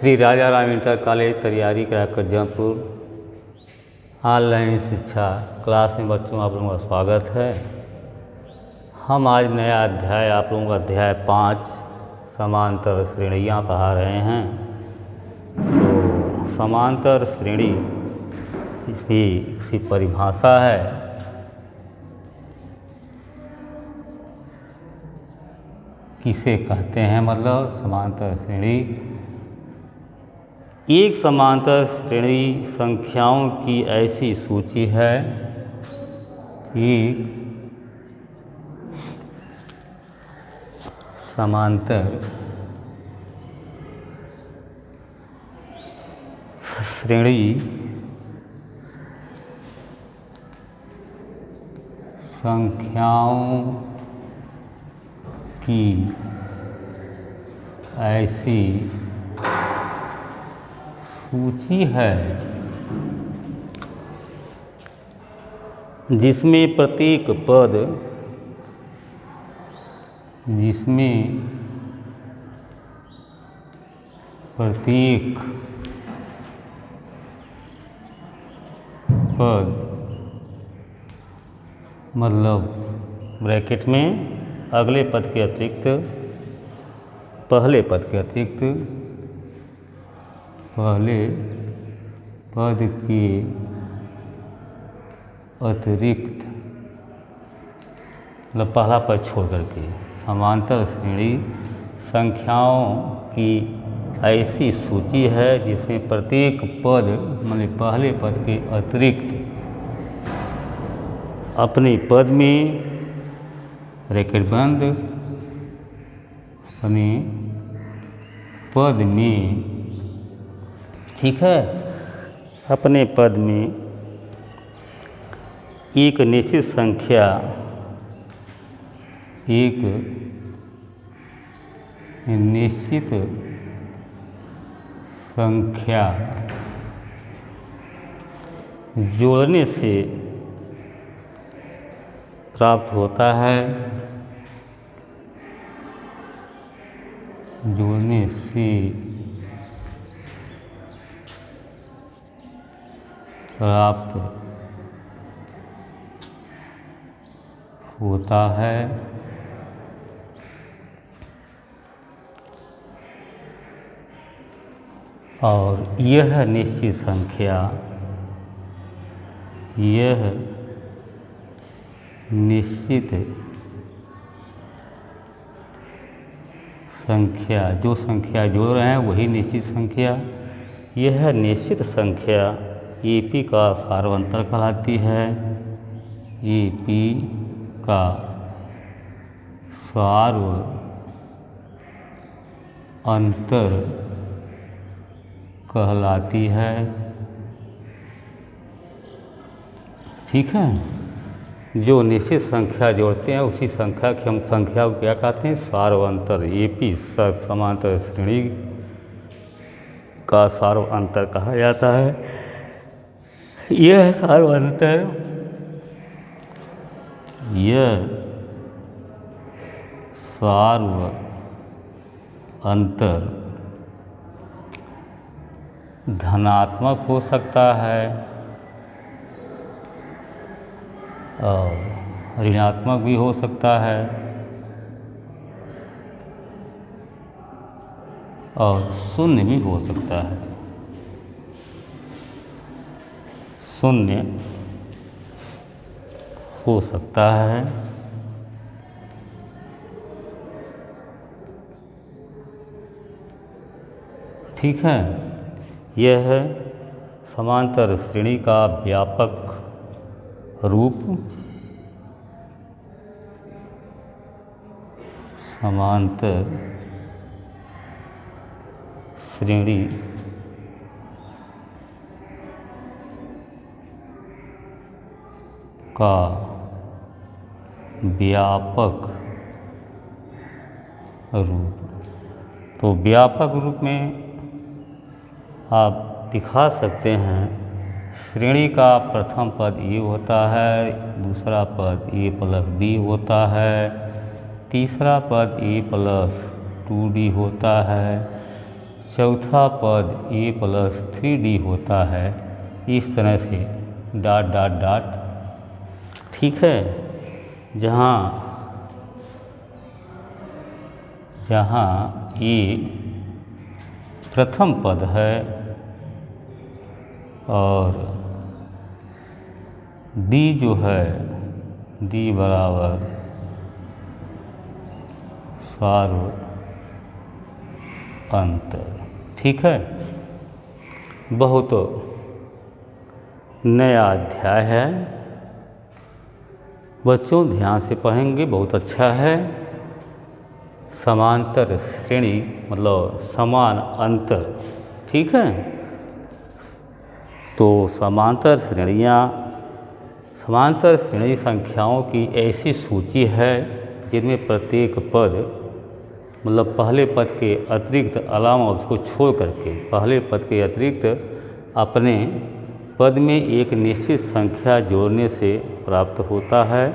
श्री राजा Ram inter college तैयारी करा Jaunpur online शिक्षा क्लास में बच्चों आप लोगों का स्वागत है। हम आज नया अध्याय आप लोगों का अध्याय 5 समांतर श्रेणियाँ पढ़ा रहे हैं। तो समांतर श्रेणी इसकी सी परिभाषा है। किसे कहते हैं, मतलब समांतर श्रेणी एक समांतर श्रेणी संख्याओं की ऐसी सूची है कि समांतर श्रेणी संख्याओं की ऐसी सूची है जिसमें प्रत्येक पद मतलब ब्रैकेट में अगले पद के अतिरिक्त पहले पद के अतिरिक्त पहले पद के अतिरिक्त मतलब पहला पद छोड़ करके समांतर श्रेणी संख्याओं की ऐसी सूची है जिसमें प्रत्येक पद मतलब पहले पद के अतिरिक्त अपने पद में ब्रैकेट बंद अपने पद में, ठीक है, अपने पद में एक निश्चित संख्या जोड़ने से प्राप्त होता है, जोड़ने से प्राप्त होता है और यह निश्चित संख्या जो संख्या जोड़ रहे हैं वही निश्चित संख्या, यह निश्चित संख्या EP का सार्वंतर कहलाती है। EP का सार्वंतर कहलाती है, ठीक है। जो निश्चित संख्या जोड़ते हैं उसी संख्या की हम संख्या को क्या कहते हैं, सार्वंतर। EP समांतर श्रेणी का सार्वंतर कहा जाता है। यह सार्वंतर धनात्मक हो सकता है और ऋणात्मक भी हो सकता है और शून्य भी हो सकता है। शून्य हो सकता है, ठीक है। यह है समांतर श्रेणी का व्यापक रूप। समांतर श्रेणी का व्यापक रूप। तो व्यापक रूप में आप दिखा सकते हैं, श्रेणी का प्रथम पद ए होता है, दूसरा पद ए प्लस बी होता है, तीसरा पद ए प्लस 2d होता है, चौथा पद a प्लस 3d होता है, इस तरह से डॉट डॉट डॉट। ठीक है, जहाँ a प्रथम पद है और d जो है d बराबर सार्व अंतर। ठीक है, बहुत नया अध्याय है, बच्चों ध्यान से पढ़ेंगे, बहुत अच्छा है। समांतर श्रेणी मतलब समान अंतर। ठीक है, तो समांतर श्रेणी संख्याओं की ऐसी सूची है जिनमें प्रत्येक पद मतलब पहले पद के अतिरिक्त अलावा उसको छोड़ करके पहले पद के अतिरिक्त अपने पद में एक निश्चित संख्या जोड़ने से प्राप्त होता है।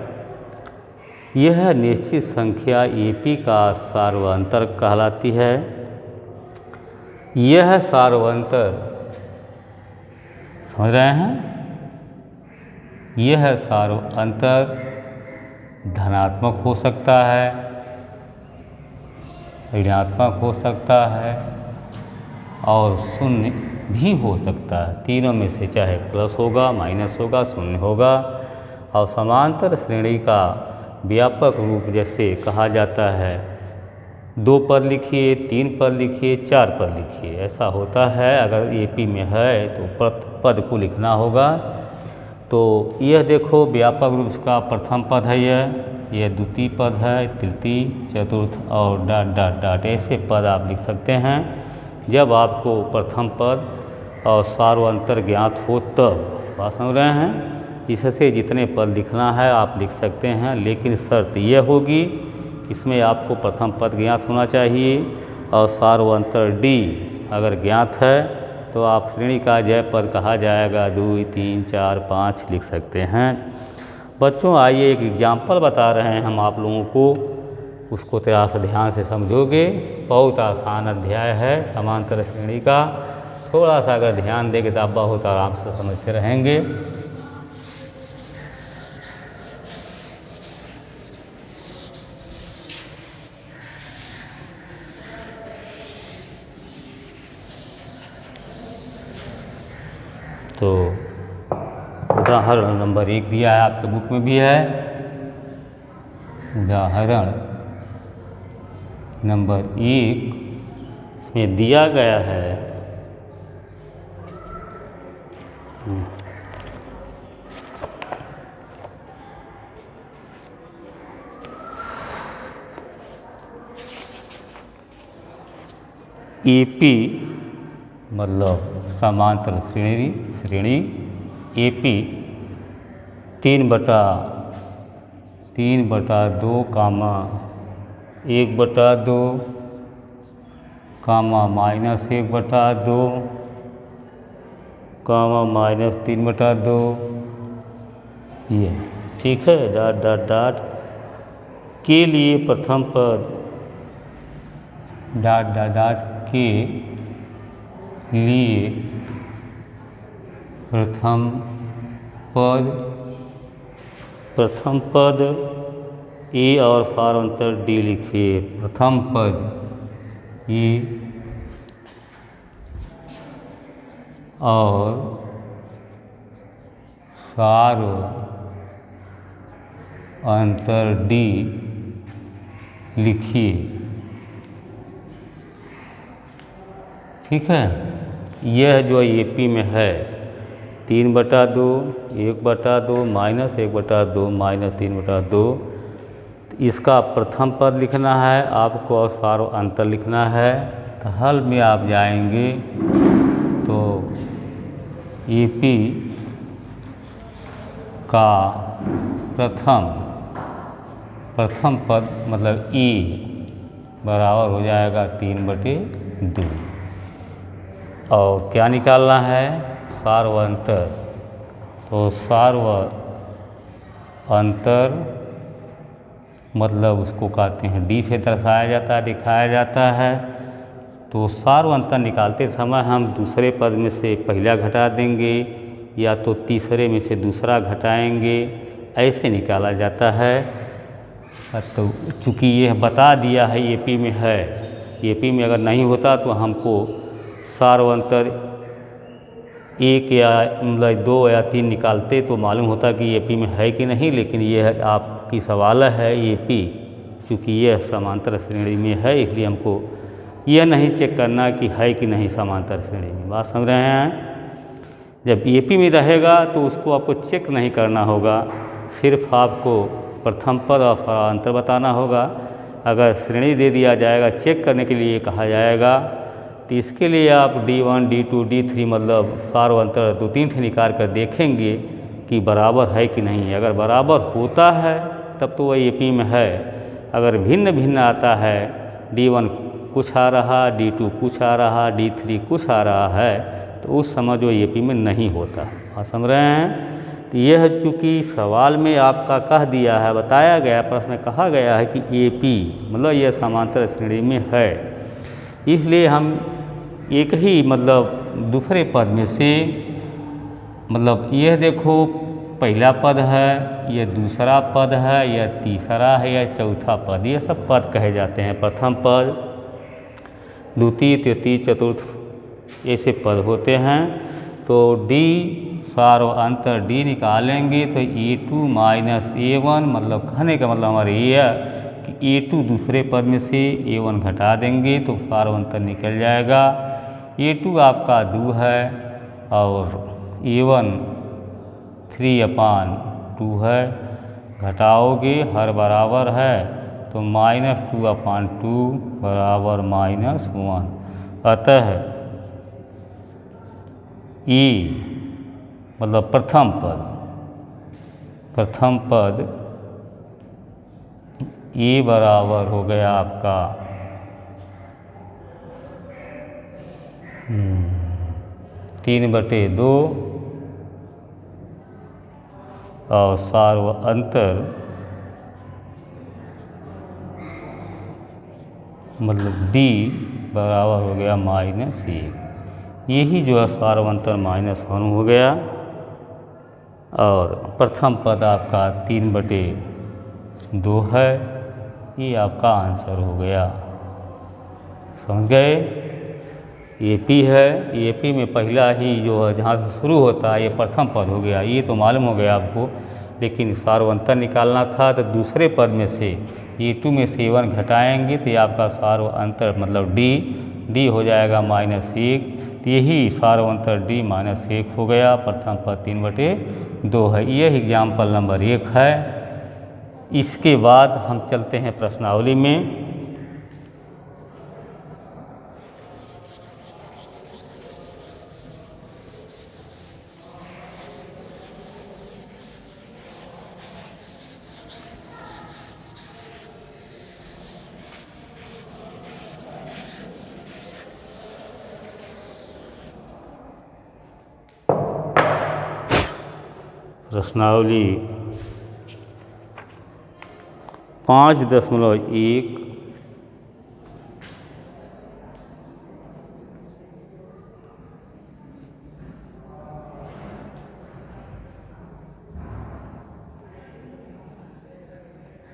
यह निश्चित संख्या AP का सार्वंतर कहलाती है। यह सार्वंतर समझ रहे हैं, यह सार्वंतर धनात्मक हो सकता है, ऋणात्मक हो सकता है और शून्य भी हो सकता है। तीनों में से चाहे प्लस होगा, माइनस होगा, शून्य होगा। और समांतर श्रेणी का व्यापक रूप जैसे कहा जाता है 2 पद लिखिए, 3 पद लिखिए, 4 पद लिखिए, ऐसा होता है। अगर AP में है तो पद को लिखना होगा। तो यह देखो व्यापक रूप का प्रथम पद है, यह द्वितीय पद है, तृतीय, चतुर्थ और डॉट डॉट डॉट ऐसे पद आप लिख सकते हैं। जब आपको प्रथम पद और सार्वंतर ज्ञात हो तब, बात समझ रहे हैं। इससे जितने पद लिखना है आप लिख सकते हैं, लेकिन शर्त यह होगी इसमें आपको प्रथम पद ज्ञात होना चाहिए और सार्वंतर D अगर ज्ञात है तो आप श्रेणी का जय पद कहा जाएगा। 2, 3, 4, 5 लिख सकते हैं। बच्चों आइए एक एग्जाम्पल बता रहे हैं हम आप लोगों को, उसको थोड़ा सा ध्यान से समझोगे। बहुत आसान अध्याय है समांतर श्रेणी का, थोड़ा सा अगर ध्यान देंगे तो आप बहुत आराम से समझते रहेंगे। तो उदाहरण नंबर 1 दिया है, आपके बुक में भी है। उदाहरण नंबर 1 में दिया गया है AP मतलब समांतर श्रेणी AP 3/2 कामा 1/2 कामा -1/2 कामा -3/2 ये। ठीक है, डॉट डॉट डॉट के लिए प्रथम पद डॉट डॉट डॉट के लिए प्रथम पद A और सार्वंतर D लिखिए। प्रथम पद A और सार्वंतर D लिखिए। ठीक है, यह जो AP में है 3/2, 1/2, -1/2, -3/2, इसका प्रथम पद लिखना है आपको और सार्वंतर लिखना है। तो हल में आप जाएंगे तो AP का प्रथम पद मतलब E बराबर हो जाएगा 3/2 और क्या निकालना है सार्वंतर। तो सार्वंतर मतलब उसको कहते हैं D से दर्शाया जाता है, दिखाया जाता है। तो सार्व अंतर निकालते समय हम दूसरे पद में से पहला घटा देंगे या तो तीसरे में से दूसरा घटाएंगे, ऐसे निकाला जाता है। तो चूँकि यह बता दिया है एपी में है, एपी में अगर नहीं होता तो हमको सार्व अंतर 1 या मतलब 2 या 3 निकालते तो मालूम होता कि एपी में है कि नहीं। लेकिन यह आपकी सवाल है एपी, क्योंकि यह समांतर श्रेणी में है, इसलिए हमको यह नहीं चेक करना कि है कि नहीं समांतर श्रेणी में। बात समझ रहे हैं? जब एपी में रहेगा तो उसको आपको चेक नहीं करना होगा, सिर्फ आपको प्रथम पद और फलांतर बताना होगा। अगर श्रेणी दे दिया जाएगा, चेक करने के लिए कहा जाएगा, तो इसके लिए आप D1, D2, D3 मतलब सार्व अंतर 2-3 निकाल कर देखेंगे कि बराबर है कि नहीं। अगर बराबर होता है तब तो वह एपी में है। अगर भिन्न भिन्न आता है, D1 कुछ आ रहा, D2 कुछ आ रहा, D3 कुछ आ रहा है, तो उस समय जो एपी में नहीं होता। आप समझ रहे हैं? तो यह चूँकि सवाल में आपका कह दिया है, बताया गया, प्रश्न में कहा गया है कि एपी मतलब यह समांतर श्रेणी में है, इसलिए हम एक ही मतलब दूसरे पद में से मतलब यह देखो पहला पद है, यह दूसरा पद है, यह तीसरा है, यह चौथा पद, ये सब पद कहे जाते हैं। प्रथम पद, द्वितीय, तृतीय, चतुर्थ, ऐसे पद होते हैं। तो डी सार्व अंतर डी निकालेंगे तो A2 माइनस A1 मतलब कहने का मतलब हमारे ये कि A2 दूसरे पद में से A1 घटा देंगे तो सार्व अंतर निकल जाएगा। A2 आपका 2 है और A1 3/2 है, घटाओगे हर बराबर है तो -2/2 बराबर -1। अतः E मतलब प्रथम पद E बराबर हो गया आपका 3/2 और सार्व अंतर मतलब D बराबर हो गया -1। यही जो है सार्व अंतर -1 हो गया और प्रथम पद आपका 3/2 है। ये आपका आंसर हो गया। समझ गए? एपी है, एपी में पहला ही जो है जहाँ से शुरू होता है ये प्रथम पद हो गया, ये तो मालूम हो गया आपको। लेकिन सार्व अंतर निकालना था तो दूसरे पद में से A2 में से A1 घटाएंगे तो ये आपका सार्व अंतर मतलब D हो जाएगा -1। तो यही सार्व अंतर D -1 हो गया। प्रथम पद 3/2 है। यह एग्जाम्पल नंबर 1 है। इसके बाद हम चलते हैं प्रश्नावली में। प्रश्नावली 5.1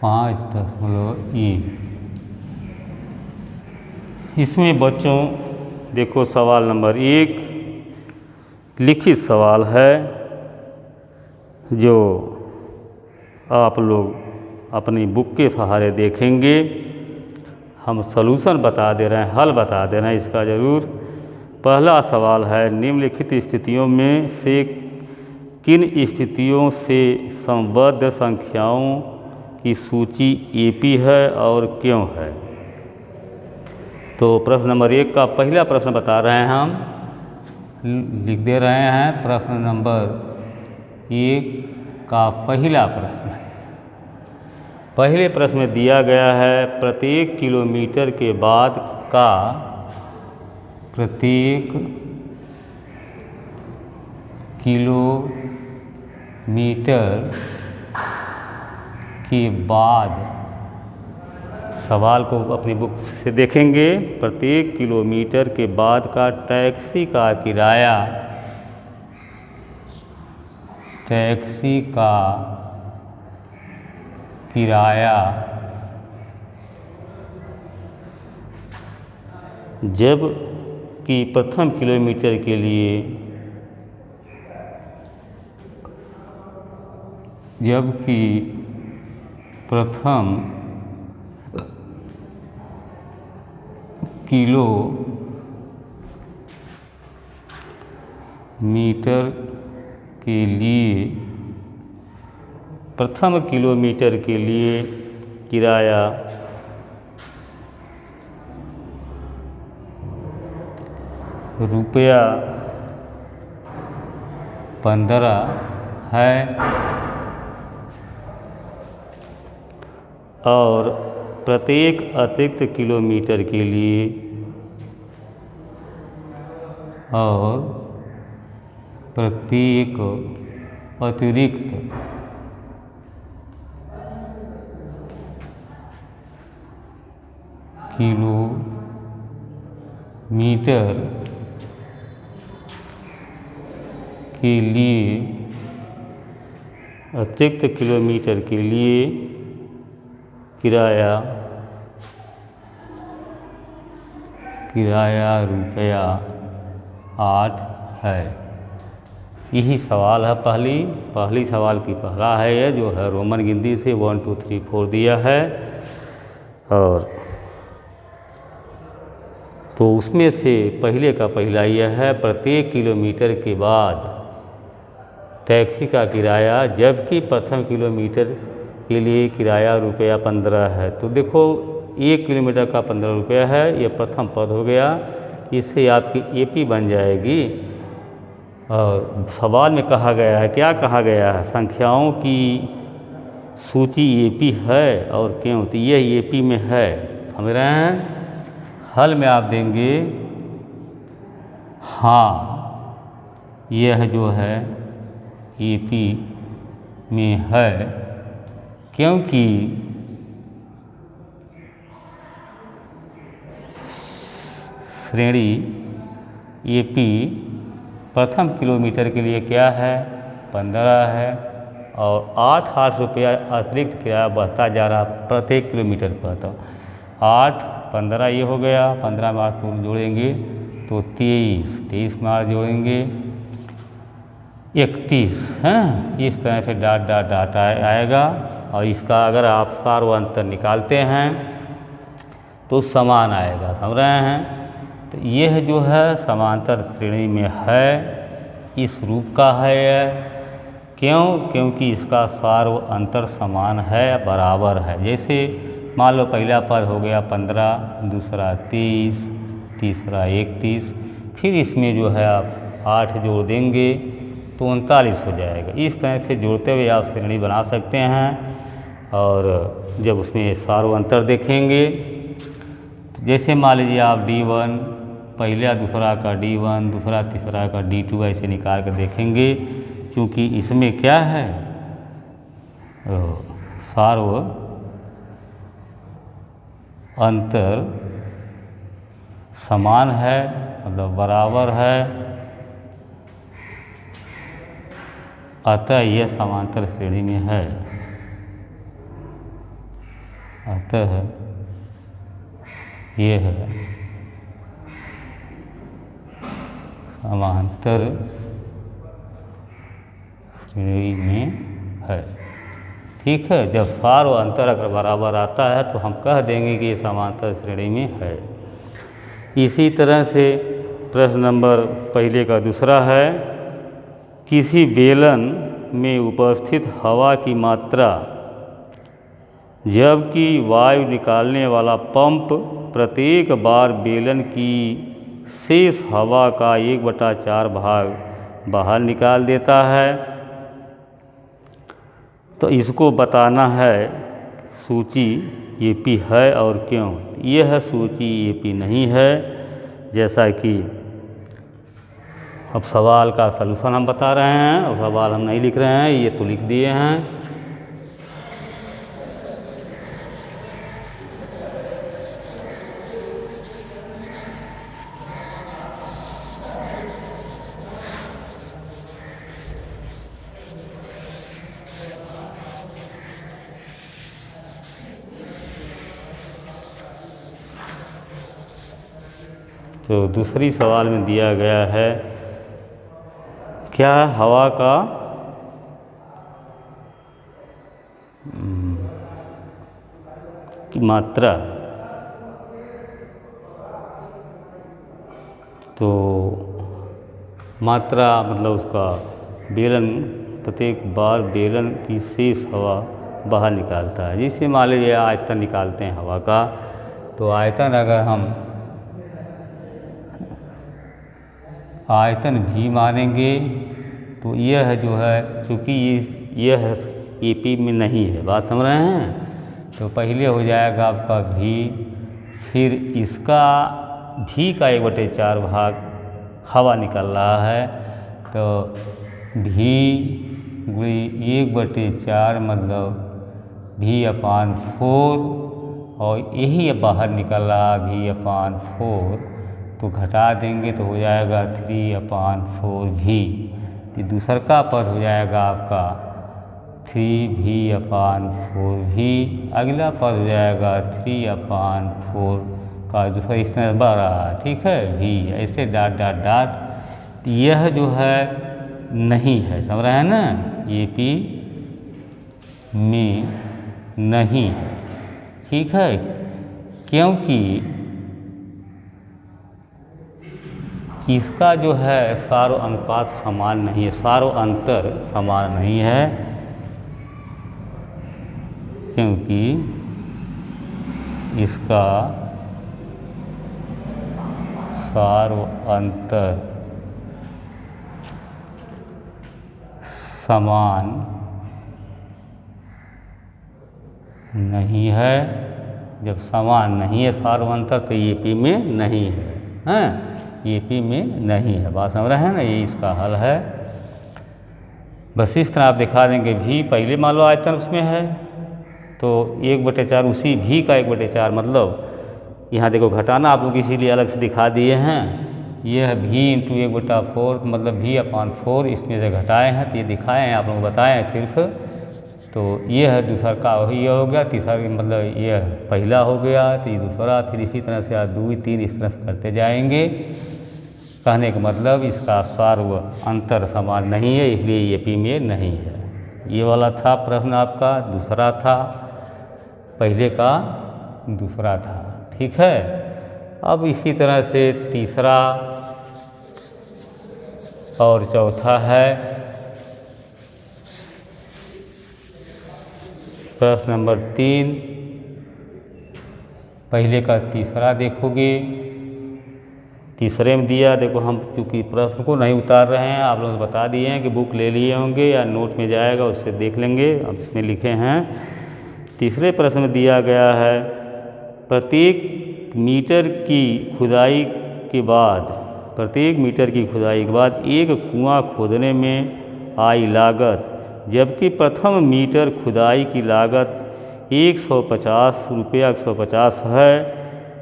5.1 इसमें बच्चों देखो सवाल नंबर 1 लिखित सवाल है जो आप लोग अपनी बुक के सहारे देखेंगे। हम सॉल्यूशन बता दे रहे हैं, हल बता दे रहे हैं इसका ज़रूर। पहला सवाल है निम्नलिखित स्थितियों में से किन स्थितियों से संबद्ध संख्याओं की सूची एपी है और क्यों है। तो प्रश्न नंबर 1 का पहला प्रश्न बता रहे हैं, हम लिख दे रहे हैं। प्रश्न नंबर 1 का पहला प्रश्न है। पहले प्रश्न में दिया गया है प्रत्येक किलोमीटर के बाद का प्रत्येक किलोमीटर के बाद सवाल को अपनी बुक से देखेंगे। प्रत्येक किलोमीटर के बाद का टैक्सी का किराया, टैक्सी का किराया जब कि प्रथम किलोमीटर के लिए, जबकि प्रथम किलोमीटर के लिए, प्रथम किलोमीटर के लिए किराया रुपया 15 है और प्रत्येक अतिरिक्त किलोमीटर के लिए, और प्रत्येक अतिरिक्त किलोमीटर के लिए, अतिरिक्त किलोमीटर के लिए किराया रुपया 8 है। यही सवाल है। पहली सवाल की पहला है ये, जो है रोमन गिनती से 1 2 3 4 दिया है। और तो उसमें से पहले का पहला यह है, प्रत्येक किलोमीटर के बाद टैक्सी का किराया जबकि प्रथम किलोमीटर के लिए किराया रुपया 15 है। तो देखो 1 किलोमीटर का 15 रुपया है, ये प्रथम पद हो गया। इससे आपकी एपी बन जाएगी। और सवाल में कहा गया है, क्या कहा गया है, संख्याओं की सूची एपी है और क्यों, तो यह एपी में है। समझ रहे हैं। हल में आप देंगे हाँ, यह जो है एपी में है, क्योंकि श्रेणी एपी प्रथम किलोमीटर के लिए क्या है, 15 है और 8 रुपया अतिरिक्त किराया बढ़ता जा रहा प्रत्येक किलोमीटर पर। तो 8 15 ये हो गया, 15 में 8 जोड़ेंगे तो 23 में 8 जोड़ेंगे 31 हैं। इस तरह से डाट आएगा। और इसका अगर आप सार व अंतर निकालते हैं तो समान आएगा। समझ रहे हैं। तो यह जो है समांतर श्रेणी में है, इस रूप का है यह। क्यों? क्योंकि इसका सार व अंतर समान है, बराबर है। जैसे मान लो पहला पद हो गया 15, दूसरा 30, तीसरा 31, फिर इसमें जो है आप 8 जोड़ देंगे तो 39 हो जाएगा। इस तरह से जोड़ते हुए आप श्रेणी बना सकते हैं। और जब उसमें सार व अंतर देखेंगे तो जैसे मान लीजिए आप D1 पहला दूसरा का D1, दूसरा तीसरा का D2 ऐसे निकाल कर देखेंगे। क्योंकि इसमें क्या है, सार व अंतर समान है, मतलब बराबर है, अतः यह समांतर श्रेणी में है। अतः यह है समांतर श्रेणी में है। ठीक है। जब सार व अंतर अगर बराबर आता है तो हम कह देंगे कि ये समांतर श्रेणी में है। इसी तरह से प्रश्न नंबर पहले का दूसरा है, किसी बेलन में उपस्थित हवा की मात्रा जबकि वायु निकालने वाला पंप प्रत्येक बार बेलन की शेष हवा का 1/4 भाग बाहर निकाल देता है। तो इसको बताना है सूची एपी है और क्यों। यह सूची एपी नहीं है। जैसा कि अब सवाल का सलूशन हम बता रहे हैं, और सवाल हम नहीं लिख रहे हैं, ये तो लिख दिए हैं। तो दूसरी सवाल में दिया गया है क्या हवा का की मात्रा, तो मात्रा मतलब उसका बेलन प्रत्येक बार बेलन की शेष हवा बाहर निकालता है। जिससे मान लीजिए आयतन निकालते हैं हवा का, तो आयतन अगर हम आयतन भी मानेंगे तो यह जो है चूँकि यह EP में नहीं है, बात समझ रहे हैं, तो पहले हो जाएगा आपका भी, फिर इसका भी का 1/4 भाग हवा निकल रहा है, तो भी गुणी 1/4 मतलब V/4, और यही बाहर निकल रहा V/4, तो घटा देंगे तो हो जाएगा 3/4V। तो दूसर का पद हो जाएगा आपका 3V/4V, अगला पद हो जाएगा 3/4 का दूसरा इस तरह बढ़ रहा है, ठीक है, V ऐसे डॉट डॉट डॉट। यह जो है नहीं है, समझ रहे हैं ना, EP में नहीं है, ठीक है, क्योंकि इसका जो है सारो अनुपात समान नहीं है, सारो अंतर समान नहीं है, क्योंकि इसका सारो अंतर समान नहीं है। जब समान नहीं है सारो अंतर तो EP में नहीं है, हैं, EP में नहीं है, बात समझ रहे हैं ना, ये इसका हल है। बस इस तरह आप दिखा देंगे भी पहले मान लो आयतन उसमें है, तो 1/4 उसी भी का 1/4 मतलब यहाँ देखो घटाना आप लोग इसीलिए अलग से दिखा दिए हैं, यह भी इंटू 1/4 मतलब V/4 इसमें से घटाए हैं, तो ये दिखाए हैं आप लोग बताए हैं सिर्फ। तो ये है दूसरा का वही ये हो गया, तीसरा मतलब ये पहला हो गया, तो ये दूसरा, फिर इसी तरह से 2 3 इस तरह से करते जाएंगे। कहने का मतलब इसका सार्व अंतर समान नहीं है, इसलिए EP में नहीं है। ये वाला था प्रश्न आपका, दूसरा था, पहले का दूसरा था, ठीक है। अब इसी तरह से तीसरा और चौथा है प्रश्न नंबर 3, पहले का तीसरा देखोगे, तीसरे में दिया देखो, हम चूँकि प्रश्न को नहीं उतार रहे हैं, आप लोग बता दिए हैं कि बुक ले लिए होंगे या नोट में जाएगा उससे देख लेंगे, अब इसमें लिखे हैं। तीसरे प्रश्न में दिया गया है प्रत्येक मीटर की खुदाई के बाद एक कुआं खोदने में आई लागत, जबकि प्रथम मीटर खुदाई की लागत 150 रुपया 150 है,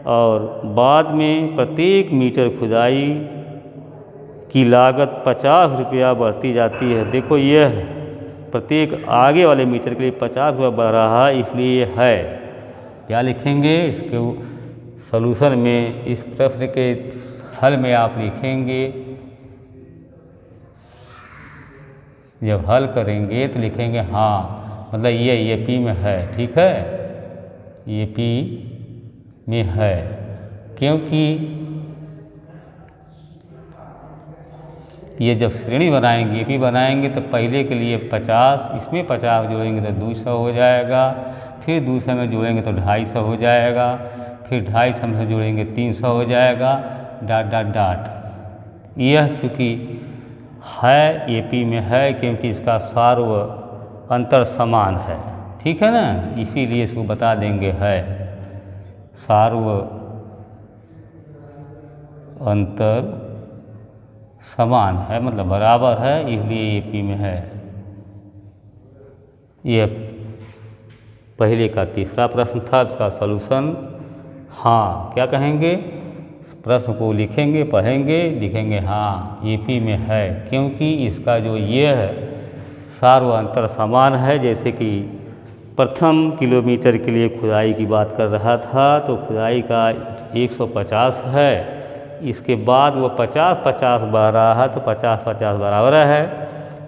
और बाद में प्रत्येक मीटर खुदाई की लागत 50 रुपया बढ़ती जाती है। देखो यह प्रत्येक आगे वाले मीटर के लिए 50 रुपया बढ़ रहा है, इसलिए ये है। क्या लिखेंगे इसके सॉल्यूशन में, इस प्रश्न के हल में आप लिखेंगे, जब हल करेंगे तो लिखेंगे हाँ, मतलब ये EP में है, ठीक है, EP में है, क्योंकि ये जब श्रेणी बनाएंगे EP बनाएंगे तो पहले के लिए 50, इसमें 50 जोड़ेंगे तो 200 हो जाएगा, फिर दूसरे में जोड़ेंगे तो 250 हो जाएगा, फिर 250 में जोड़ेंगे 300 हो जाएगा, डॉट डॉट डॉट। यह चूँकि है EP में है क्योंकि इसका सार्व अंतर समान है, ठीक है ना, इसीलिए इसको बता देंगे है, सार्व अंतर समान है मतलब बराबर है, इसलिए EP में है। यह पहले का तीसरा प्रश्न था, इसका सॉल्यूशन हाँ क्या कहेंगे, प्रश्न को लिखेंगे, पढ़ेंगे, लिखेंगे हाँ EP में है, क्योंकि इसका जो ये है सार्व अंतर समान है। जैसे कि प्रथम किलोमीटर के लिए खुदाई की बात कर रहा था, तो खुदाई का 150 है, इसके बाद वो 50-50 बढ़ रहा है तो 50-50 बराबर है।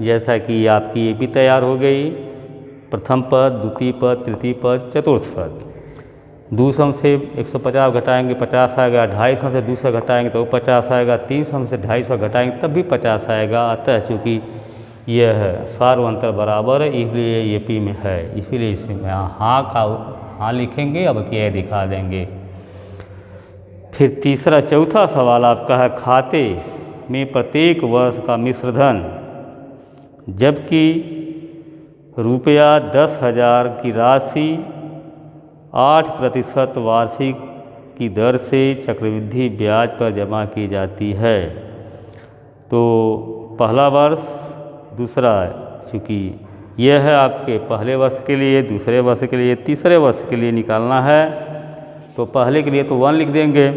जैसा कि आपकी ये भी तैयार हो गई, प्रथम पद, द्वितीय पद, तृतीय पद, चतुर्थ पद। 200 से 150 घटाएंगे 50 आएगा, 250 से 200 घटाएंगे तो 50 आएगा, 300 से 250 घटाएंगे तब भी 50 आएगा। अतः चूँकि यह है सार्व अंतर बराबर है, इसलिए ये पी में है, इसीलिए इसमें हाँ का हाँ लिखेंगे। अब क्या दिखा देंगे। फिर तीसरा चौथा सवाल आपका है, खाते में प्रत्येक वर्ष का मिश्र धन जबकि रुपया 10,000 की राशि 8% वार्षिक की दर से चक्रवृद्धि ब्याज पर जमा की जाती है। तो पहला वर्ष, दूसरा चूँकि यह है आपके पहले वर्ष के लिए, दूसरे वर्ष के लिए, तीसरे वर्ष के लिए निकालना है। तो पहले के लिए तो 1 लिख देंगे,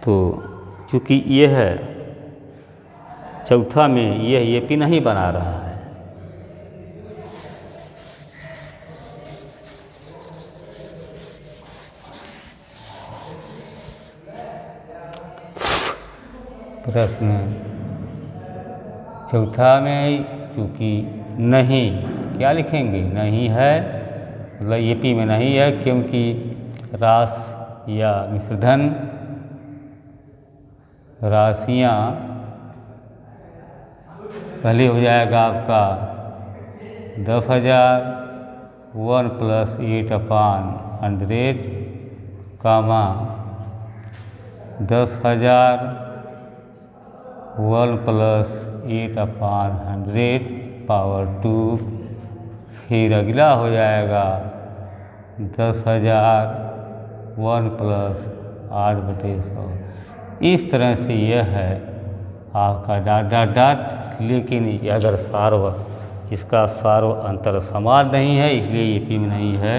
तो चूँकि यह है चौथा में यह ये पी नहीं बना रहा है। प्रश्न चौथा में चूँकि नहीं, क्या लिखेंगे, नहीं है, मतलब ये पी में नहीं है, क्योंकि रास या मिश्रधन राशियाँ पहले हो जाएगा आपका 10,000 1 + 8/100 कामा 10,000 1 + 8/100 पावर 2। फिर अगला हो जाएगा 10,000 1 + 8/100। इस तरह से यह है आपका डॉट। लेकिन अगर सार्व, इसका सार्व अंतर समान नहीं है, इसलिए ये पी में नहीं है।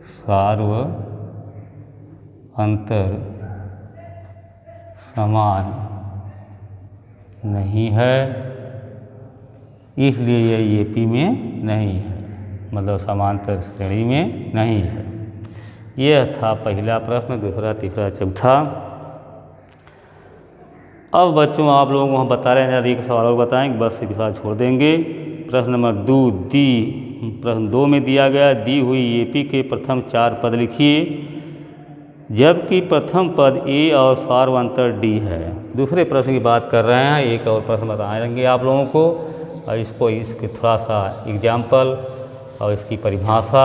सार्व अंतर समान नहीं है, इसलिए ये पी में नहीं है, मतलब समांतर श्रेणी में नहीं है। यह था पहला प्रश्न, दूसरा, तीसरा, चौथा। अब बच्चों आप लोगों को हम बता रहे हैं, एक सवाल और बताएंगे, बस एक सवाल छोड़ देंगे। प्रश्न नंबर 2 प्रश्न 2 में दिया गया, दी हुई एपी के प्रथम 4 पद लिखिए जबकि प्रथम पद ए और सार्व अंतर डी है। दूसरे प्रश्न की बात कर रहे हैं, एक और प्रश्न बताएंगे आप लोगों को, और इसके थोड़ा सा एग्जाम्पल और इसकी परिभाषा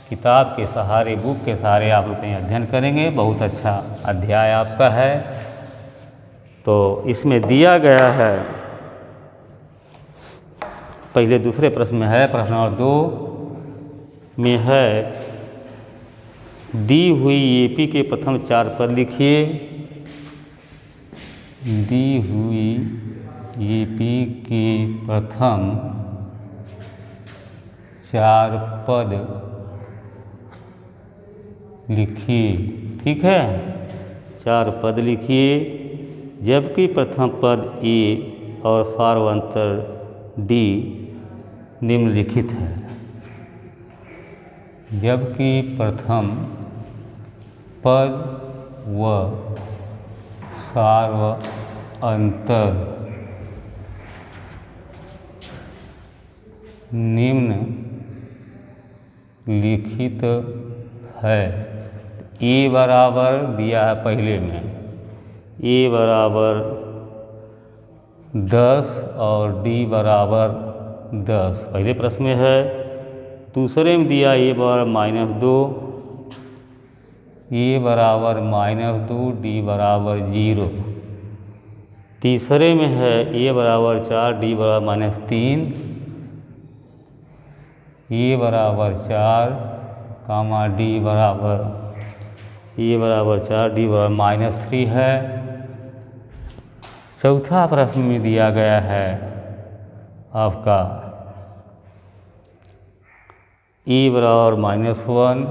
किताब के सहारे, बुक के सहारे आप लोग कहीं अध्ययन करेंगे। बहुत अच्छा अध्याय आपका है। तो इसमें दिया गया है, पहले दूसरे प्रश्न में है, प्रश्न नंबर 2 में है, दी हुई एपी के प्रथम 4 पद लिखिए। दी हुई एपी के प्रथम 4 पद लिखिए। ठीक है, 4 पद लिखिए जबकि प्रथम पद ए और सार्व अंतर डी निम्नलिखित है। जबकि प्रथम पद व सार्व अंतर निम्न लिखित है। ए बराबर दिया है पहले में, ए बराबर 10 और डी बराबर 10 पहले प्रश्न में है। दूसरे में दिया ए बराबर -2, ए बराबर -2, डी बराबर 0। तीसरे में है ए बराबर 4, डी बराबर -3, ए बराबर 4 कामा डी बराबर, ए बराबर 4, डी बराबर -3 है। चौथा प्रश्न में दिया गया है आपका ए बराबर -1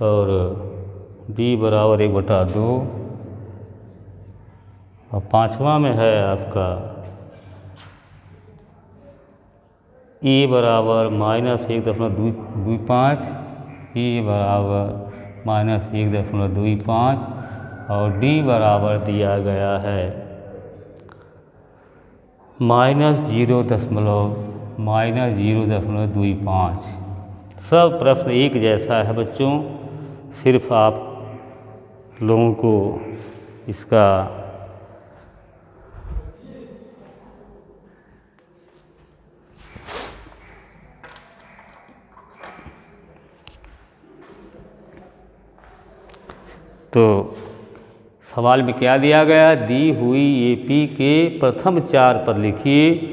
और डी बराबर 1/2, और पाँचवा में है आपका ए बराबर -1.25, ए बराबर -1.25 और डी बराबर दिया गया है -0.25। सब प्रश्न एक जैसा है बच्चों, सिर्फ आप लोगों को इसका तो सवाल में क्या दिया गया, दी हुई एपी के प्रथम 4 पद लिखिए,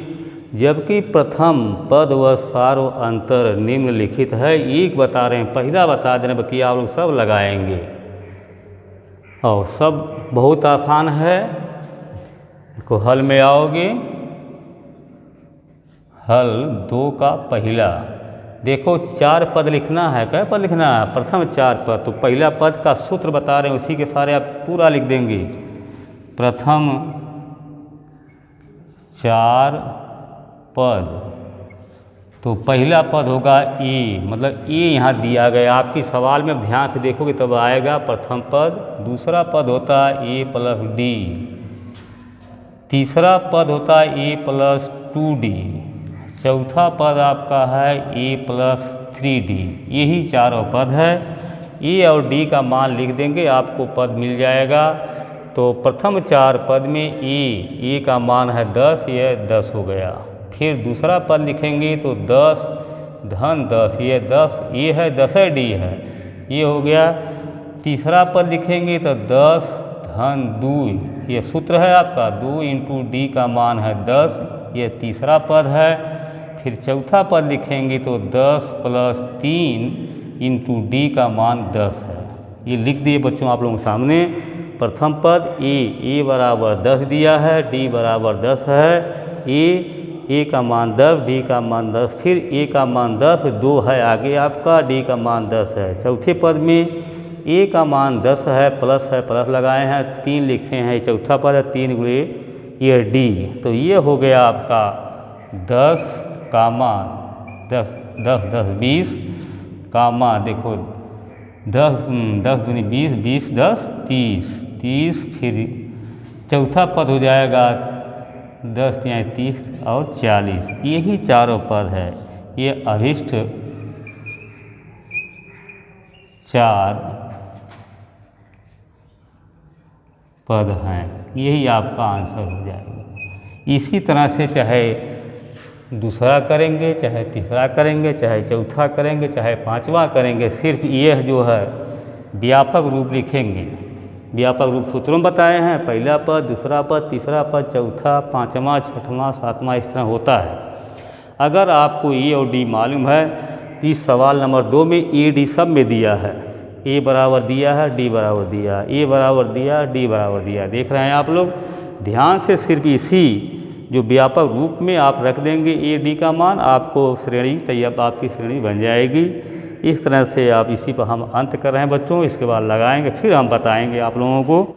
जबकि प्रथम पद व सार्व अंतर निम्नलिखित है। एक बता रहे हैं, पहला बता देने, बाकी आप लोग सब लगाएंगे और सब बहुत आसान है। देखो हल में आओगे, हल 2 का पहला, देखो 4 पद लिखना है, क्या पद लिखना है, प्रथम 4 पद। तो पहला पद का सूत्र बता रहे हैं, उसी के सारे आप पूरा लिख देंगे। प्रथम 4 पद, तो पहला पद होगा ए, मतलब ए यहाँ दिया गया, आपकी सवाल में ध्यान से देखोगे तब आएगा प्रथम पद। दूसरा पद होता है ए प्लस डी, तीसरा पद होता है ए प्लस 2d, चौथा पद आपका है ए प्लस 3d। यही चारों पद है। ए और डी का मान लिख देंगे, आपको पद मिल जाएगा। तो प्रथम 4 पद में ए का मान है 10, यह 10 हो गया। फिर दूसरा पद लिखेंगे तो 10 धन 10, ये 10 ये है, 10 डी है, ये हो गया। तीसरा पद लिखेंगे तो 10 धन 2, ये सूत्र है आपका, 2 × डी का मान है 10, ये तीसरा पद है। फिर चौथा पद लिखेंगे तो 10 + 3 × डी का मान 10 है। ये लिख दिए बच्चों आप लोगों के सामने। प्रथम पद ए बराबर 10 दिया है, डी बराबर 10 है, ए का मान 10, डी का मान 10, फिर ए का मान 10, 2 है आगे आपका, डी का मान 10 है। चौथे पद में ए का मान 10 है, प्लस लगाए हैं, 3 लिखे हैं, चौथा पद है 3 × ये डी। तो ये हो गया आपका 10 का मान 10 20 का मान, देखो 10 दूनी 20, 20 10 30, फिर चौथा पद हो जाएगा 10 × 30 और 40। यही चारों पद है, ये अभिष्ट 4 पद हैं, यही आपका आंसर हो जाएगा। इसी तरह से चाहे दूसरा करेंगे, चाहे तीसरा करेंगे, चाहे चौथा करेंगे, चाहे पांचवा करेंगे, सिर्फ ये जो है व्यापक रूप लिखेंगे। व्यापक रूप सूत्रों में बताए हैं, पहला पद, दूसरा पद, तीसरा पद, चौथा, पांचवा, छठवां, सातवां, इस तरह होता है। अगर आपको ए और डी मालूम है तो इस सवाल नंबर 2 में ए डी सब में दिया है, ए बराबर दिया है, डी बराबर दिया, ए बराबर दिया, डी बराबर दिया। देख रहे हैं आप लोग, ध्यान से सिर्फ इसी जो व्यापक रूप में आप रख देंगे ए डी का मान, आपको श्रेणी तैयार, आपकी श्रेणी बन जाएगी। इस तरह से आप इसी पर हम अंत कर रहे हैं बच्चों, इसके बाद लगाएंगे, फिर हम बताएंगे आप लोगों को।